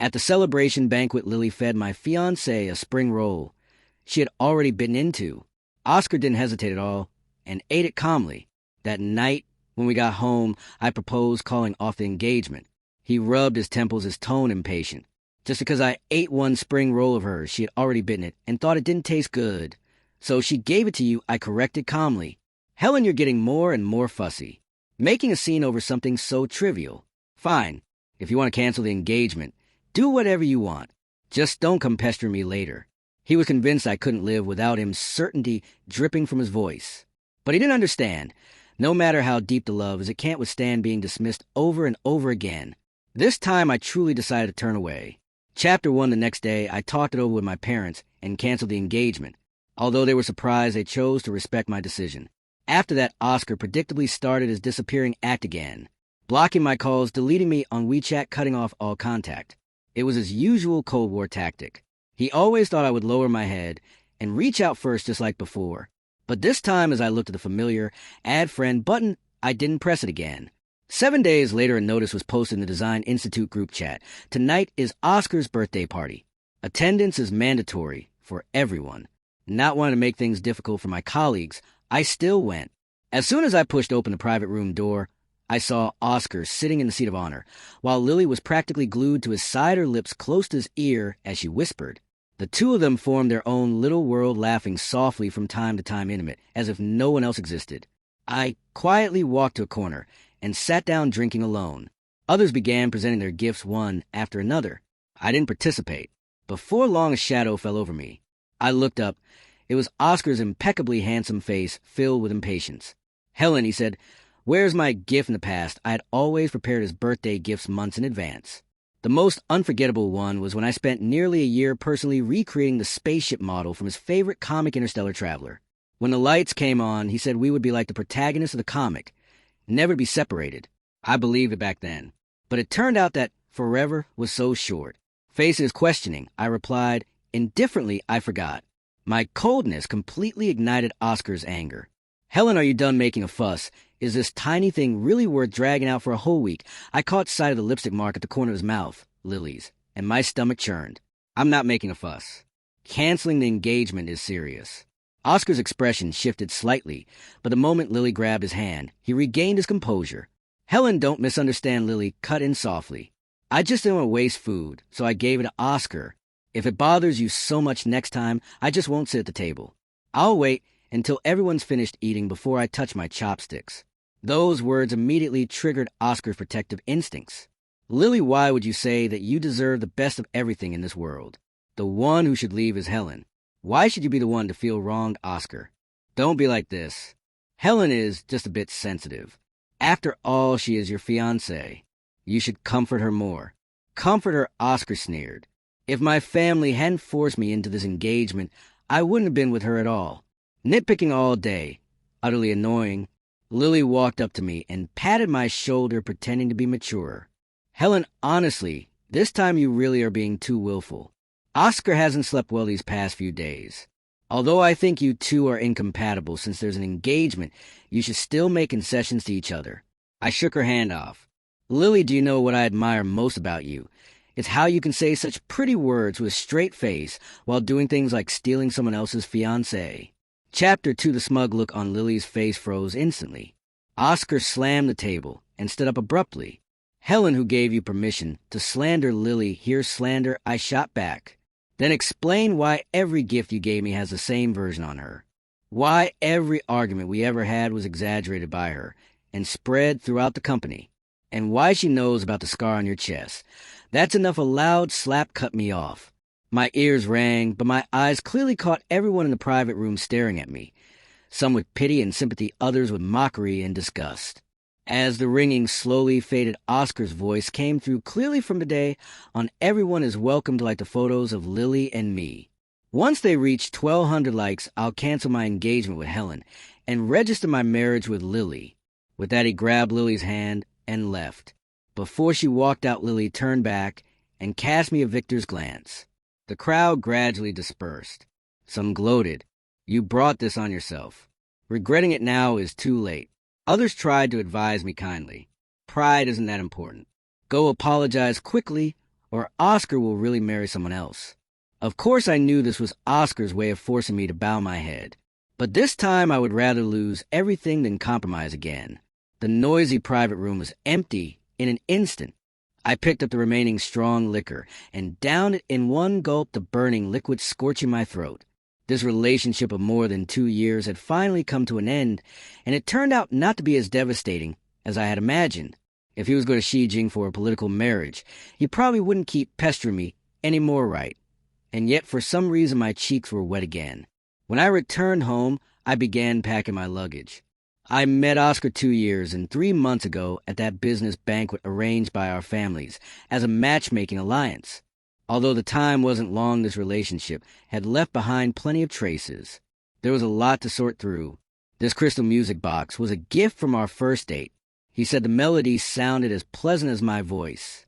At the celebration banquet, Lily fed my fiancé a spring roll she had already bitten into. Oscar didn't hesitate at all and ate it calmly. That night, when we got home, I proposed calling off the engagement. He rubbed his temples, his tone impatient. Just because I ate one spring roll of hers, she had already bitten it and thought it didn't taste good. So she gave it to you, I corrected calmly. Helen, you're getting more and more fussy. Making a scene over something so trivial. Fine, if you want to cancel the engagement, do whatever you want. Just don't come pestering me later. He was convinced I couldn't live without him, certainty dripping from his voice. But he didn't understand. No matter how deep the love is, it can't withstand being dismissed over and over again. This time I truly decided to turn away. Chapter 1 the next day, I talked it over with my parents and canceled the engagement. Although they were surprised, they chose to respect my decision. After that, Oscar predictably started his disappearing act again, blocking my calls, deleting me on WeChat, cutting off all contact. It was his usual Cold War tactic. He always thought I would lower my head and reach out first just like before. But this time, as I looked at the familiar Add Friend button, I didn't press it again. 7 days later, a notice was posted in the Design Institute group chat. Tonight is Oscar's birthday party. Attendance is mandatory for everyone. Not wanting to make things difficult for my colleagues, I still went. As soon as I pushed open the private room door, I saw Oscar sitting in the seat of honor, while Lily was practically glued to his side, her lips close to his ear as she whispered. The two of them formed their own little world, laughing softly from time to time, intimate, as if no one else existed. I quietly walked to a corner and sat down drinking alone. Others began presenting their gifts one after another. I didn't participate. Before long, a shadow fell over me. I looked up. It was Oscar's impeccably handsome face filled with impatience. "Helen," he said, "where's my gift in the past?" I had always prepared his birthday gifts months in advance. The most unforgettable one was when I spent nearly a year personally recreating the spaceship model from his favorite comic, Interstellar Traveler. When the lights came on, he said we would be like the protagonists of the comic, never be separated. I believed it back then. But it turned out that forever was so short. Facing his questioning, I replied, indifferently, I forgot. My coldness completely ignited Oscar's anger. "Helen, are you done making a fuss? Is this tiny thing really worth dragging out for a whole week?" I caught sight of the lipstick mark at the corner of his mouth, Lily's, and my stomach churned. "I'm not making a fuss. Canceling the engagement is serious." Oscar's expression shifted slightly, but the moment Lily grabbed his hand, he regained his composure. "Helen, don't misunderstand," Lily cut in softly. "I just didn't want to waste food, so I gave it to Oscar. If it bothers you so much next time, I just won't sit at the table. I'll wait until everyone's finished eating before I touch my chopsticks." Those words immediately triggered Oscar's protective instincts. "Lily, why would you say that you deserve the best of everything in this world? The one who should leave is Helen. Why should you be the one to feel wronged, Oscar? Don't be like this. Helen is just a bit sensitive. After all, she is your fiancé. You should comfort her more." "Comfort her," Oscar sneered. "If my family hadn't forced me into this engagement, I wouldn't have been with her at all. Nitpicking all day. Utterly annoying." Lily walked up to me and patted my shoulder, pretending to be mature. "Helen, honestly, this time you really are being too willful. Oscar hasn't slept well these past few days. Although I think you two are incompatible, since there's an engagement, you should still make concessions to each other." I shook her hand off. "Lily, do you know what I admire most about you? It's how you can say such pretty words with a straight face while doing things like stealing someone else's fiancé." Chapter 2, the smug look on Lily's face froze instantly. Oscar slammed the table and stood up abruptly. "Helen, who gave you permission to slander Lily, here's slander," I shot back. "Then explain why every gift you gave me has the same version on her. Why every argument we ever had was exaggerated by her and spread throughout the company. And why she knows about the scar on your chest. That's enough." A loud slap cut me off. My ears rang, but my eyes clearly caught everyone in the private room staring at me, some with pity and sympathy, others with mockery and disgust. As the ringing slowly faded, Oscar's voice came through clearly from today on "Everyone is welcome to like the photos of Lily and me. Once they reach 1,200 likes, I'll cancel my engagement with Helen and register my marriage with Lily." With that, he grabbed Lily's hand and left. Before she walked out, Lily turned back and cast me a victor's glance. The crowd gradually dispersed. Some gloated. "You brought this on yourself. Regretting it now is too late." Others tried to advise me kindly. "Pride isn't that important. Go apologize quickly or Oscar will really marry someone else. Of course I knew this was Oscar's way of forcing me to bow my head. But this time I would rather lose everything than compromise again. The noisy private room was empty in an instant. I picked up the remaining strong liquor and downed it in one gulp, the burning liquid scorching my throat. This relationship of more than 2 years had finally come to an end, and it turned out not to be as devastating as I had imagined. If he was going to Xi Jinping for a political marriage, he probably wouldn't keep pestering me any more, right? And yet for some reason my cheeks were wet again. When I returned home, I began packing my luggage. I met Oscar 2 years and 3 months ago at that business banquet arranged by our families as a matchmaking alliance. Although the time wasn't long, this relationship had left behind plenty of traces. There was a lot to sort through. This crystal music box was a gift from our first date. He said the melody sounded as pleasant as my voice.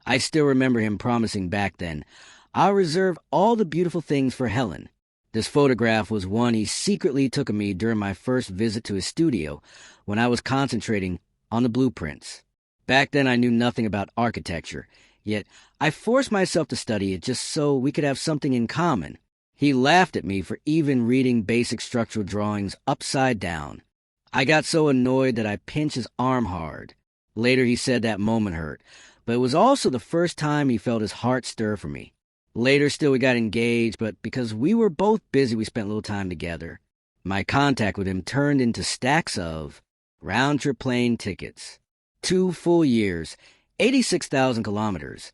I still remember him promising back then, "I'll reserve all the beautiful things for Helen." This photograph was one he secretly took of me during my first visit to his studio when I was concentrating on the blueprints. Back then I knew nothing about architecture, yet I forced myself to study it just so we could have something in common. He laughed at me for even reading basic structural drawings upside down. I got so annoyed that I pinched his arm hard. Later he said that moment hurt, but it was also the first time he felt his heart stir for me. Later still we got engaged, but because we were both busy we spent little time together. My contact with him turned into stacks of round-trip plane tickets. 2 full years, 86,000 kilometers,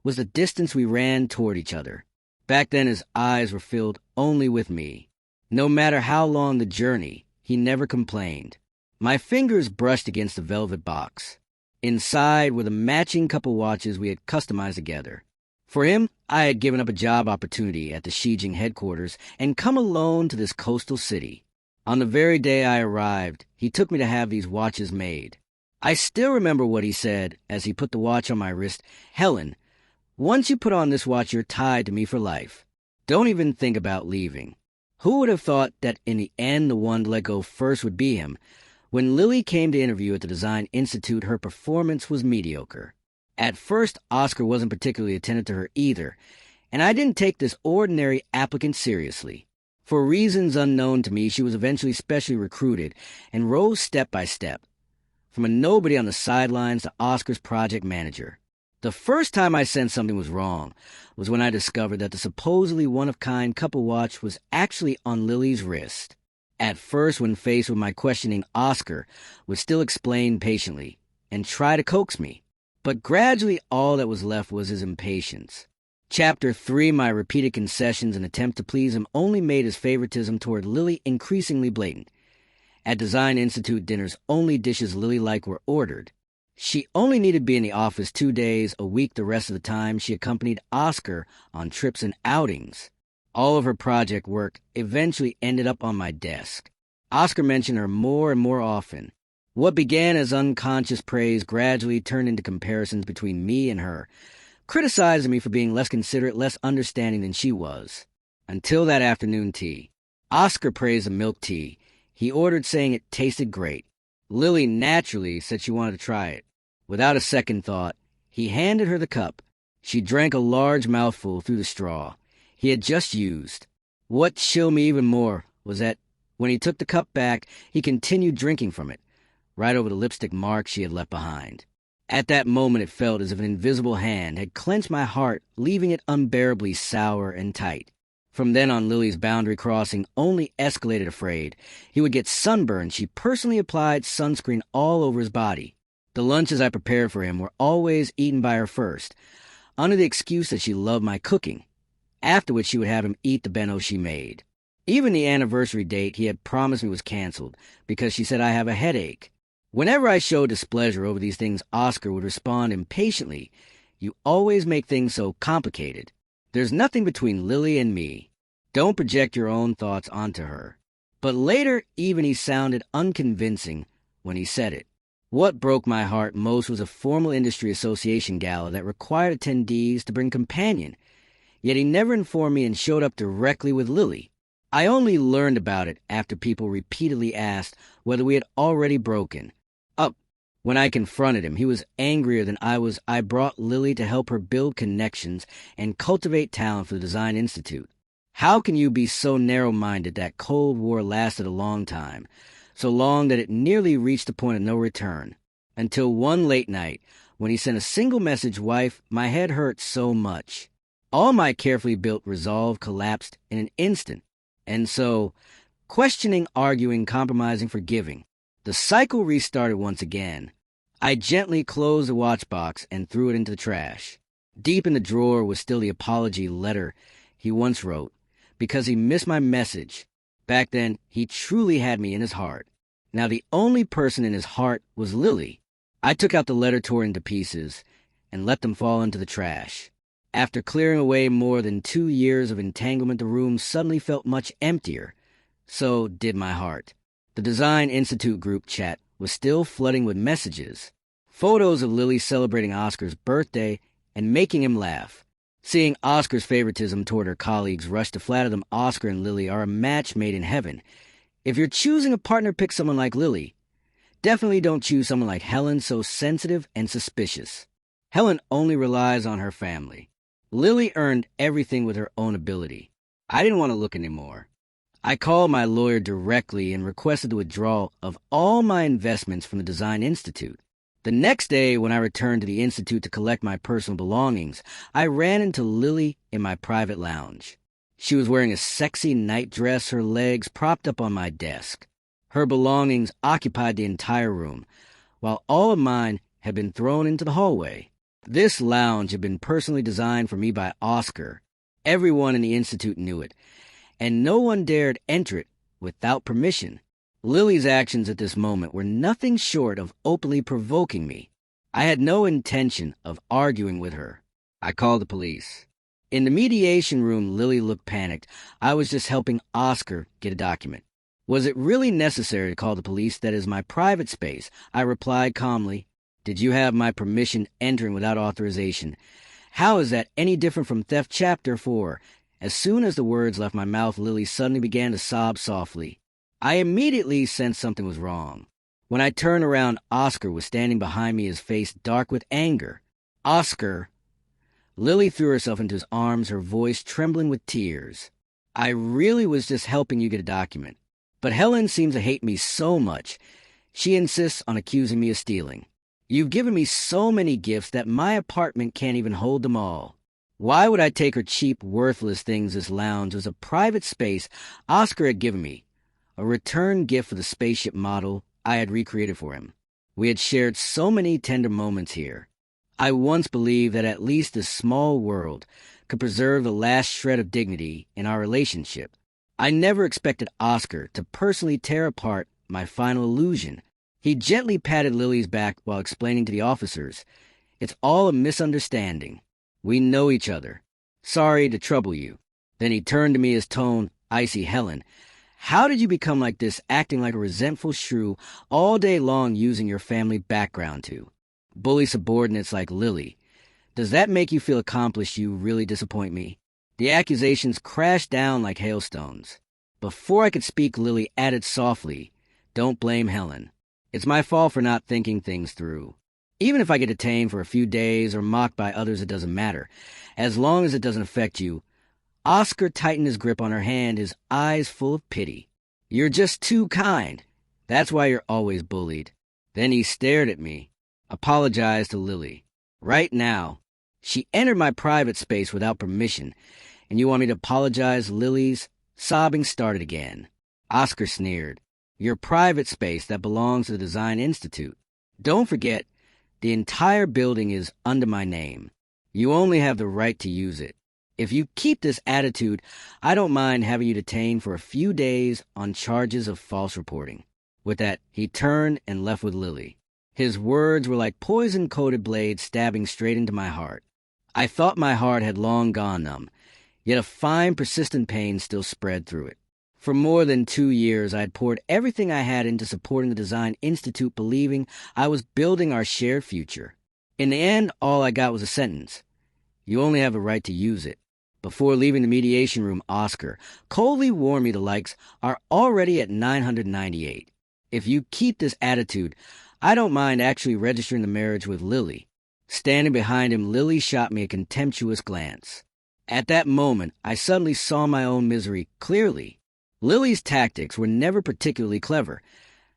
was the distance we ran toward each other. Back then his eyes were filled only with me. No matter how long the journey, he never complained. My fingers brushed against the velvet box. Inside were the matching couple watches we had customized together. For him, I had given up a job opportunity at the Xi Jinping headquarters and come alone to this coastal city. On the very day I arrived, he took me to have these watches made. I still remember what he said as he put the watch on my wrist. "Helen, once you put on this watch, you're tied to me for life. Don't even think about leaving." Who would have thought that in the end the one to let go first would be him? When Lily came to interview at the Design Institute, her performance was mediocre. At first, Oscar wasn't particularly attentive to her either, and I didn't take this ordinary applicant seriously. For reasons unknown to me, she was eventually specially recruited and rose step by step, from a nobody on the sidelines to Oscar's project manager. The first time I sensed something was wrong was when I discovered that the supposedly one-of-kind couple watch was actually on Lily's wrist. At first, when faced with my questioning, Oscar would still explain patiently and try to coax me. But gradually all that was left was his impatience. Chapter 3, my repeated concessions and attempt to please him only made his favoritism toward Lily increasingly blatant. At Design Institute dinners, only dishes Lily liked were ordered. She only needed to be in the office 2 days a week. The rest of the time, she accompanied Oscar on trips and outings. All of her project work eventually ended up on my desk. Oscar mentioned her more and more often. What began as unconscious praise gradually turned into comparisons between me and her, criticizing me for being less considerate, less understanding than she was. Until that afternoon tea. Oscar praised the milk tea he ordered, saying it tasted great. Lily naturally said she wanted to try it. Without a second thought, he handed her the cup. She drank a large mouthful through the straw he had just used. What chilled me even more was that when he took the cup back, he continued drinking from it, right over the lipstick mark she had left behind. At that moment it felt as if an invisible hand had clenched my heart, leaving it unbearably sour and tight. From then on, Lily's boundary crossing only escalated. Afraid he would get sunburned, she personally applied sunscreen all over his body. The lunches I prepared for him were always eaten by her first, under the excuse that she loved my cooking, after which she would have him eat the bento she made. Even the anniversary date he had promised me was canceled because she said I have a headache. Whenever I showed displeasure over these things, Oscar would respond impatiently, "You always make things so complicated. There's nothing between Lily and me. Don't project your own thoughts onto her." But later, even he sounded unconvincing when he said it. What broke my heart most was a formal industry association gala that required attendees to bring companion, yet he never informed me and showed up directly with Lily. I only learned about it after people repeatedly asked whether we had already broken up. When I confronted him, he was angrier than I was. I brought Lily to help her build connections and cultivate talent for the Design Institute. How can you be so narrow-minded that Cold War lasted a long time, so long that it nearly reached the point of no return? Until one late night, when he sent a single message, "Wife, my head hurts so much." All my carefully built resolve collapsed in an instant. And so, questioning, arguing, compromising, forgiving, the cycle restarted once again. I gently closed the watch box and threw it into the trash. Deep in the drawer was still the apology letter he once wrote, because he missed my message. Back then, he truly had me in his heart. Now the only person in his heart was Lily. I took out the letter, tore into pieces, and let them fall into the trash. After clearing away more than 2 years of entanglement, the room suddenly felt much emptier. So did my heart. The Design Institute group chat was still flooding with messages, photos of Lily celebrating Oscar's birthday and making him laugh. Seeing Oscar's favoritism toward her colleagues rush to flatter them, Oscar and Lily are a match made in heaven. If you're choosing a partner, pick someone like Lily. Definitely don't choose someone like Helen, so sensitive and suspicious. Helen only relies on her family. Lily earned everything with her own ability. I didn't want to look anymore. I called my lawyer directly and requested the withdrawal of all my investments from the Design Institute. The next day, when I returned to the Institute to collect my personal belongings, I ran into Lily in my private lounge. She was wearing a sexy nightdress, her legs propped up on my desk. Her belongings occupied the entire room, while all of mine had been thrown into the hallway. This lounge had been personally designed for me by Oscar. Everyone in the Institute knew it, and no one dared enter it without permission. Lily's actions at this moment were nothing short of openly provoking me. I had no intention of arguing with her. I called the police. In the mediation room, Lily looked panicked. I was just helping Oscar get a document. Was it really necessary to call the police? That is my private space. I replied calmly. Did you have my permission entering without authorization? How is that any different from theft chapter 4? As soon as the words left my mouth, Lily suddenly began to sob softly. I immediately sensed something was wrong. When I turned around, Oscar was standing behind me, his face dark with anger. Oscar! Lily threw herself into his arms, her voice trembling with tears. I really was just helping you get a document. But Helen seems to hate me so much. She insists on accusing me of stealing. You've given me so many gifts that my apartment can't even hold them all. Why would I take her cheap, worthless things? This lounge was a private space Oscar had given me, a return gift for the spaceship model I had recreated for him. We had shared so many tender moments here. I once believed that at least this small world could preserve the last shred of dignity in our relationship. I never expected Oscar to personally tear apart my final illusion. He gently patted Lily's back while explaining to the officers, "It's all a misunderstanding. We know each other. Sorry to trouble you." Then he turned to me, his tone icy. "Helen, how did you become like this, acting like a resentful shrew all day long, using your family background to bully subordinates like Lily? Does that make you feel accomplished? You really disappoint me." The accusations crashed down like hailstones. Before I could speak, Lily added softly, "Don't blame Helen. It's my fault for not thinking things through. Even if I get detained for a few days or mocked by others, it doesn't matter, as long as it doesn't affect you." Oscar tightened his grip on her hand, his eyes full of pity. "You're just too kind. That's why you're always bullied." Then he stared at me. "Apologize to Lily. Right now. She entered my private space without permission, and you want me to apologize?" Lily's sobbing started again. Oscar sneered. "Your private space that belongs to the Design Institute. Don't forget, the entire building is under my name. You only have the right to use it. If you keep this attitude, I don't mind having you detained for a few days on charges of false reporting." With that, he turned and left with Lily. His words were like poison-coated blades stabbing straight into my heart. I thought my heart had long gone numb, yet a fine, persistent pain still spread through it. For more than 2 years, I had poured everything I had into supporting the Design Institute, believing I was building our shared future. In the end, all I got was a sentence. "You only have a right to use it." Before leaving the mediation room, Oscar coldly warned me the likes are already at 998. If you keep this attitude, I don't mind actually registering the marriage with Lily. Standing behind him, Lily shot me a contemptuous glance. At that moment, I suddenly saw my own misery clearly. Lily's tactics were never particularly clever.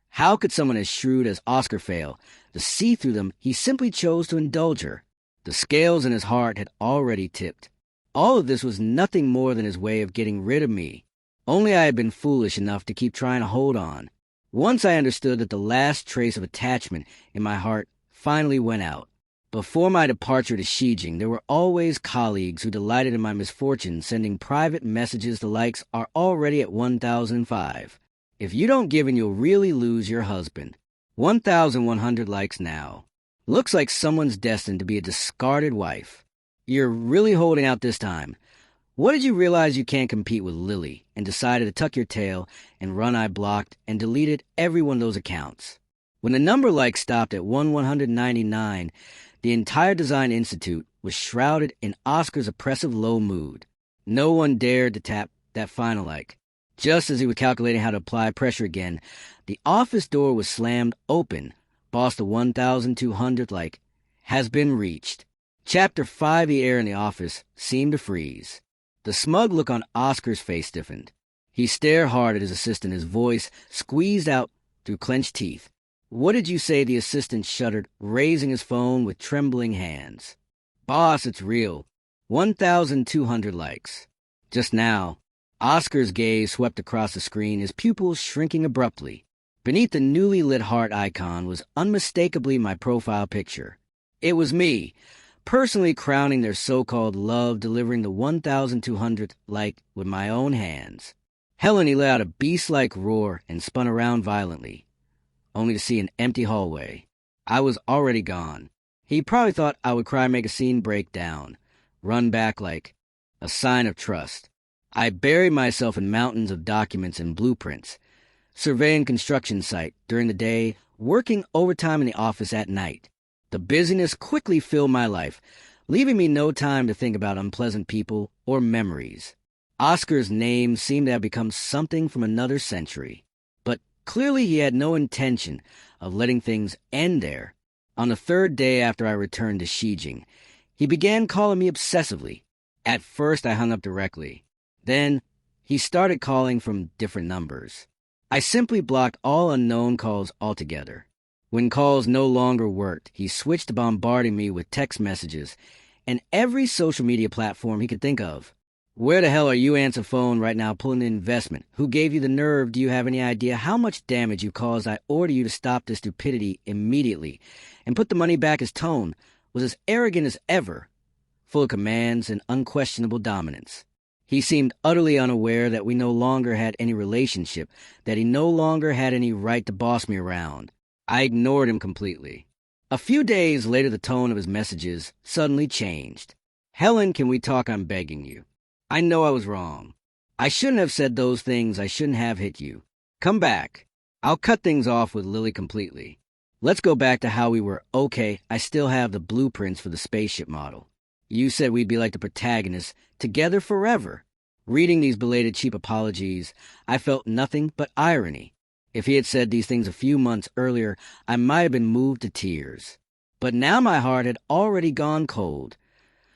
How could someone as shrewd as Oscar fail? To see through them, he simply chose to indulge her. The scales in his heart had already tipped. All of this was nothing more than his way of getting rid of me. Only I had been foolish enough to keep trying to hold on. Once I understood that the last trace of attachment in my heart finally went out. Before my departure to Shijing, there were always colleagues who delighted in my misfortune, sending private messages. The likes are already at 1,005. If you don't give in, you'll really lose your husband. 1,100 likes now. Looks like someone's destined to be a discarded wife. You're really holding out this time. What did you realize you can't compete with Lily and decided to tuck your tail and run? I blocked and deleted every one of those accounts. When the number likes stopped at 199, the entire Design Institute was shrouded in Oscar's oppressive low mood. No one dared to tap that final like. Just as he was calculating how to apply pressure again, the office door was slammed open. Boss, the 1,200th like has been reached. Chapter 5, the air in the office seemed to freeze. The smug look on Oscar's face stiffened. He stared hard at his assistant, his voice squeezed out through clenched teeth. What did you say? The assistant shuddered, raising his phone with trembling hands. Boss, it's real. 1,200 likes. Just now, Oscar's gaze swept across the screen, his pupils shrinking abruptly. Beneath the newly lit heart icon was unmistakably my profile picture. It was me, personally crowning their so-called love, delivering the 1,200th like with my own hands. Helen, he let out a beast-like roar and spun around violently, only to see an empty hallway. I was already gone. He probably thought I would cry, make a scene, break down, run back like a sign of trust. I buried myself in mountains of documents and blueprints, surveying construction site during the day, working overtime in the office at night. The busyness quickly filled my life, leaving me no time to think about unpleasant people or memories. Oscar's name seemed to have become something from another century. But clearly he had no intention of letting things end there. On the third day after I returned to Shijing, he began calling me obsessively. At first I hung up directly. Then he started calling from different numbers. I simply blocked all unknown calls altogether. When calls no longer worked, he switched to bombarding me with text messages and every social media platform he could think of. Where the hell are you? Answer phone right now, pulling an investment. Who gave you the nerve? Do you have any idea how much damage you caused? I order you to stop this stupidity immediately and put the money back. His tone was as arrogant as ever, full of commands and unquestionable dominance. He seemed utterly unaware that we no longer had any relationship, that he no longer had any right to boss me around. I ignored him completely. A few days later, the tone of his messages suddenly changed. Helen, can we talk? I'm begging you. I know I was wrong. I shouldn't have said those things. I shouldn't have hit you. Come back. I'll cut things off with Lily completely. Let's go back to how we were. Okay, I still have the blueprints for the spaceship model. You said we'd be like the protagonists, together forever. Reading these belated cheap apologies, I felt nothing but irony. If he had said these things a few months earlier, I might have been moved to tears. But now my heart had already gone cold,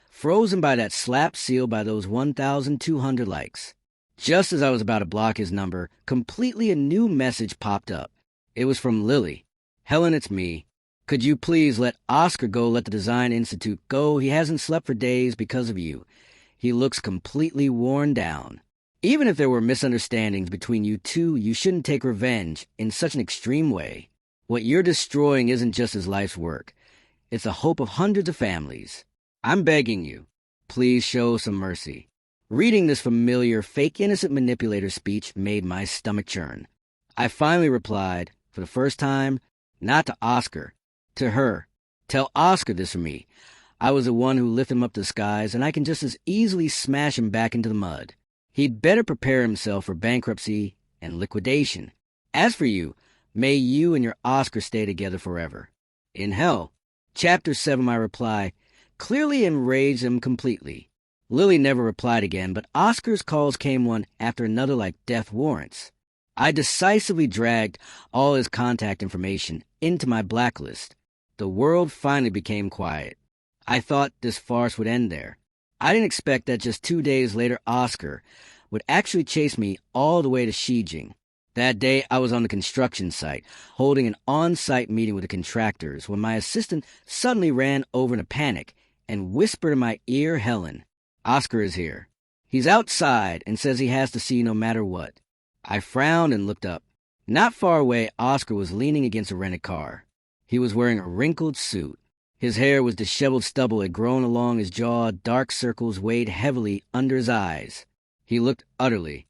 frozen by that slap sealed by those 1,200 likes. Just as I was about to block his number, completely a new message popped up. It was from Lily. Helen, it's me. Could you please let Oscar go, let the Design Institute go? He hasn't slept for days because of you. He looks completely worn down. Even if there were misunderstandings between you two, you shouldn't take revenge in such an extreme way. What you're destroying isn't just his life's work. It's the hope of hundreds of families. I'm begging you, please show some mercy. Reading this familiar, fake, innocent manipulator speech made my stomach churn. I finally replied, for the first time, not to Oscar, to her. Tell Oscar this for me. I was the one who lifted him up to the skies, and I can just as easily smash him back into the mud. He'd better prepare himself for bankruptcy and liquidation. As for you, may you and your Oscar stay together forever. In hell. Chapter 7, my reply, clearly enraged him completely. Lily never replied again, but Oscar's calls came one after another like death warrants. I decisively dragged all his contact information into my blacklist. The world finally became quiet. I thought this farce would end there. I didn't expect that just 2 days later Oscar would actually chase me all the way to Shijing. That day, I was on the construction site, holding an on-site meeting with the contractors, when my assistant suddenly ran over in a panic and whispered in my ear, "Helen, Oscar is here. He's outside and says he has to see you no matter what." I frowned and looked up. Not far away, Oscar was leaning against a rented car. He was wearing a wrinkled suit. His hair was disheveled stubble had grown along his jaw, dark circles weighed heavily under his eyes. He looked utterly,